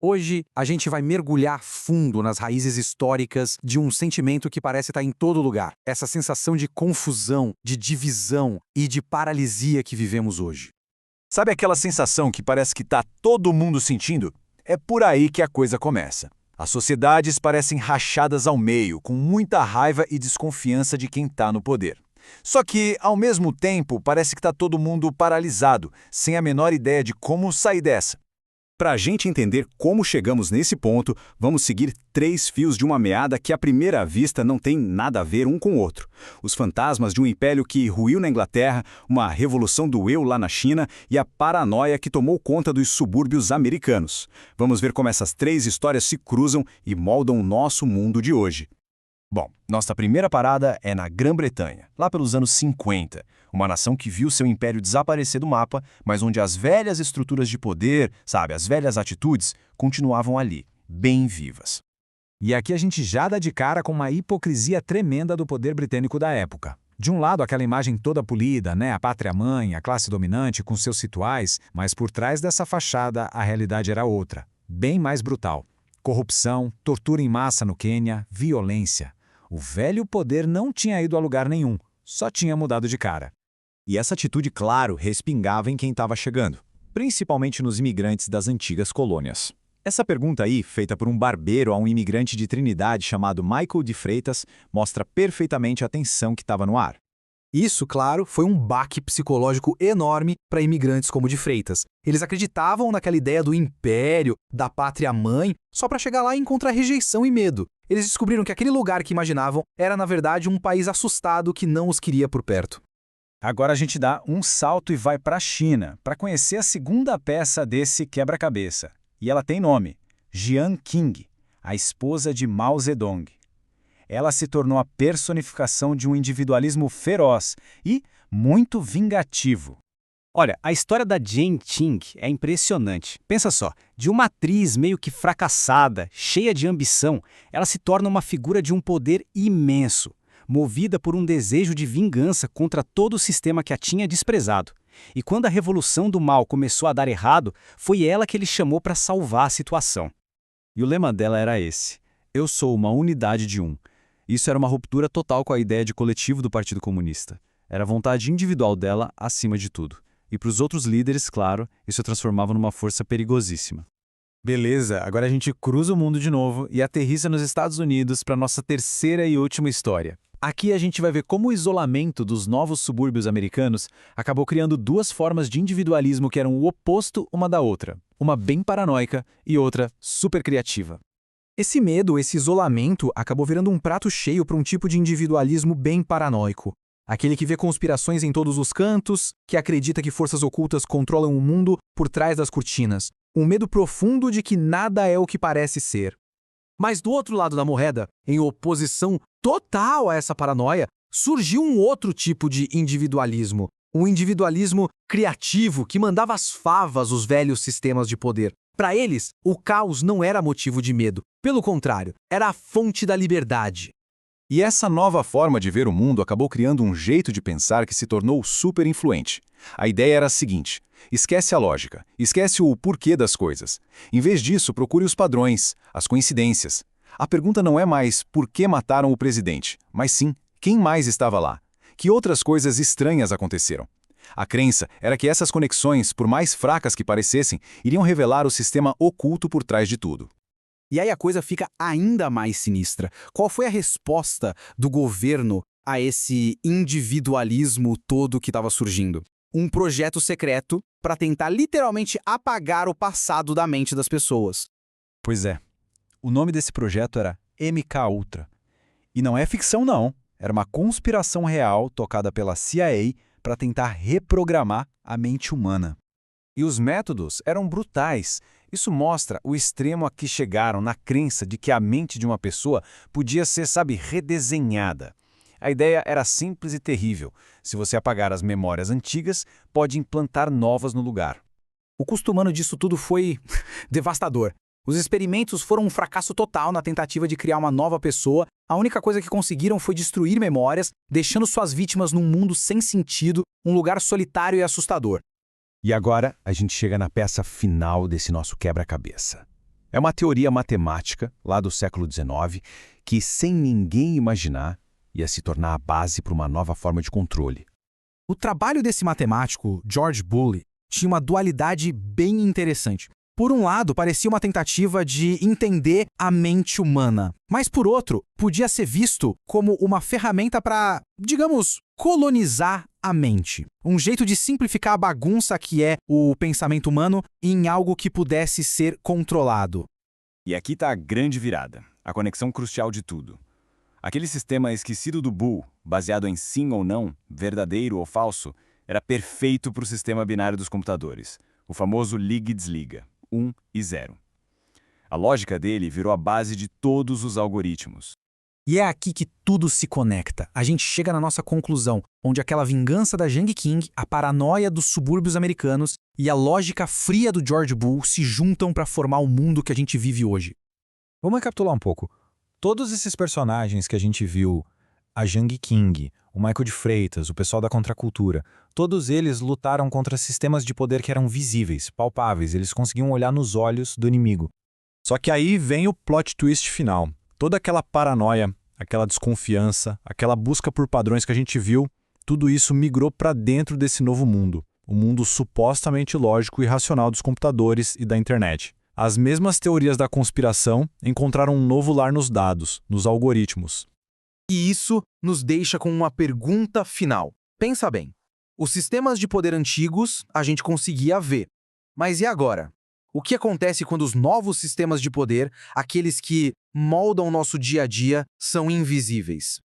Hoje, a gente vai mergulhar fundo nas raízes históricas de um sentimento que parece estar em todo lugar. Essa sensação de confusão, de divisão e de paralisia que vivemos hoje. Sabe aquela sensação que parece que está todo mundo sentindo? É por aí que a coisa começa. As sociedades parecem rachadas ao meio, com muita raiva e desconfiança de quem está no poder. Só que, ao mesmo tempo, parece que está todo mundo paralisado, sem a menor ideia de como sair dessa. Para a gente entender como chegamos nesse ponto, vamos seguir 3 fios de uma meada que à primeira vista não tem nada a ver um com o outro. Os fantasmas de um império que ruiu na Inglaterra, uma revolução do eu lá na China e a paranoia que tomou conta dos subúrbios americanos. Vamos ver como essas 3 histórias se cruzam e moldam o nosso mundo de hoje. Bom, nossa primeira parada é na Grã-Bretanha, lá pelos anos 50, uma nação que viu seu império desaparecer do mapa, mas onde as velhas estruturas de poder, as velhas atitudes, continuavam ali, bem vivas. E aqui a gente já dá de cara com uma hipocrisia tremenda do poder britânico da época. De um lado, aquela imagem toda polida, a pátria-mãe, a classe dominante com seus rituais, mas por trás dessa fachada a realidade era outra, bem mais brutal. Corrupção, tortura em massa no Quênia, violência. O velho poder não tinha ido a lugar nenhum, só tinha mudado de cara. E essa atitude, claro, respingava em quem estava chegando, principalmente nos imigrantes das antigas colônias. Essa pergunta aí, feita por um barbeiro a um imigrante de Trinidade chamado Michael de Freitas, mostra perfeitamente a tensão que estava no ar. Isso, claro, foi um baque psicológico enorme para imigrantes como o de Freitas. Eles acreditavam naquela ideia do império, da pátria-mãe, só para chegar lá e encontrar rejeição e medo. Eles descobriram que aquele lugar que imaginavam era, na verdade, um país assustado que não os queria por perto. Agora a gente dá um salto e vai para a China, para conhecer a segunda peça desse quebra-cabeça. E ela tem nome, Jiang Qing, a esposa de Mao Zedong. Ela se tornou a personificação de um individualismo feroz e muito vingativo. Olha, a história da Jane Qing é impressionante. Pensa só, de uma atriz meio que fracassada, cheia de ambição, ela se torna uma figura de um poder imenso, movida por um desejo de vingança contra todo o sistema que a tinha desprezado. E quando a revolução do mal começou a dar errado, foi ela que ele chamou para salvar a situação. E o lema dela era esse: eu sou uma unidade de um. Isso era uma ruptura total com a ideia de coletivo do Partido Comunista. Era a vontade individual dela acima de tudo. E para os outros líderes, claro, isso transformava numa força perigosíssima. Beleza, agora a gente cruza o mundo de novo e aterrissa nos Estados Unidos para nossa terceira e última história. Aqui a gente vai ver como o isolamento dos novos subúrbios americanos acabou criando 2 formas de individualismo que eram o oposto uma da outra. Uma bem paranoica e outra super criativa. Esse medo, esse isolamento, acabou virando um prato cheio para um tipo de individualismo bem paranoico. Aquele que vê conspirações em todos os cantos, que acredita que forças ocultas controlam o mundo por trás das cortinas. Um medo profundo de que nada é o que parece ser. Mas do outro lado da moeda, em oposição total a essa paranoia, surgiu um outro tipo de individualismo. Um individualismo criativo que mandava às favas os velhos sistemas de poder. Para eles, o caos não era motivo de medo. Pelo contrário, era a fonte da liberdade. E essa nova forma de ver o mundo acabou criando um jeito de pensar que se tornou super influente. A ideia era a seguinte: esquece a lógica, esquece o porquê das coisas. Em vez disso, procure os padrões, as coincidências. A pergunta não é mais por que mataram o presidente, mas sim quem mais estava lá. Que outras coisas estranhas aconteceram. A crença era que essas conexões, por mais fracas que parecessem, iriam revelar o sistema oculto por trás de tudo. E aí a coisa fica ainda mais sinistra. Qual foi a resposta do governo a esse individualismo todo que estava surgindo? Um projeto secreto para tentar literalmente apagar o passado da mente das pessoas. Pois é. O nome desse projeto era MKUltra. E não é ficção não. Era uma conspiração real tocada pela CIA para tentar reprogramar a mente humana. E os métodos eram brutais. Isso mostra o extremo a que chegaram na crença de que a mente de uma pessoa podia ser, redesenhada. A ideia era simples e terrível. Se você apagar as memórias antigas, pode implantar novas no lugar. O custo humano disso tudo foi devastador. Os experimentos foram um fracasso total na tentativa de criar uma nova pessoa. A única coisa que conseguiram foi destruir memórias, deixando suas vítimas num mundo sem sentido, um lugar solitário e assustador. E agora a gente chega na peça final desse nosso quebra-cabeça. É uma teoria matemática, lá do século XIX, que, sem ninguém imaginar, ia se tornar a base para uma nova forma de controle. O trabalho desse matemático, George Boole, tinha uma dualidade bem interessante. Por um lado, parecia uma tentativa de entender a mente humana, mas por outro, podia ser visto como uma ferramenta para, digamos, colonizar a mente. Um jeito de simplificar a bagunça que é o pensamento humano em algo que pudesse ser controlado. E aqui está a grande virada, a conexão crucial de tudo. Aquele sistema esquecido do Boole, baseado em sim ou não, verdadeiro ou falso, era perfeito para o sistema binário dos computadores, o famoso liga e desliga, 1 e 0. A lógica dele virou a base de todos os algoritmos. E é aqui que tudo se conecta. A gente chega na nossa conclusão, onde aquela vingança da Yang King, a paranoia dos subúrbios americanos e a lógica fria do George Boole se juntam para formar o mundo que a gente vive hoje. Vamos recapitular um pouco. Todos esses personagens que a gente viu, a Yang King, o Michael de Freitas, o pessoal da contracultura, todos eles lutaram contra sistemas de poder que eram visíveis, palpáveis, eles conseguiam olhar nos olhos do inimigo. Só que aí vem o plot twist final. Toda aquela paranoia, aquela desconfiança, aquela busca por padrões que a gente viu, tudo isso migrou para dentro desse novo mundo, o mundo supostamente lógico e racional dos computadores e da internet. As mesmas teorias da conspiração encontraram um novo lar nos dados, nos algoritmos. E isso nos deixa com uma pergunta final. Pensa bem, os sistemas de poder antigos a gente conseguia ver, mas e agora? O que acontece quando os novos sistemas de poder, aqueles que moldam o nosso dia a dia, são invisíveis?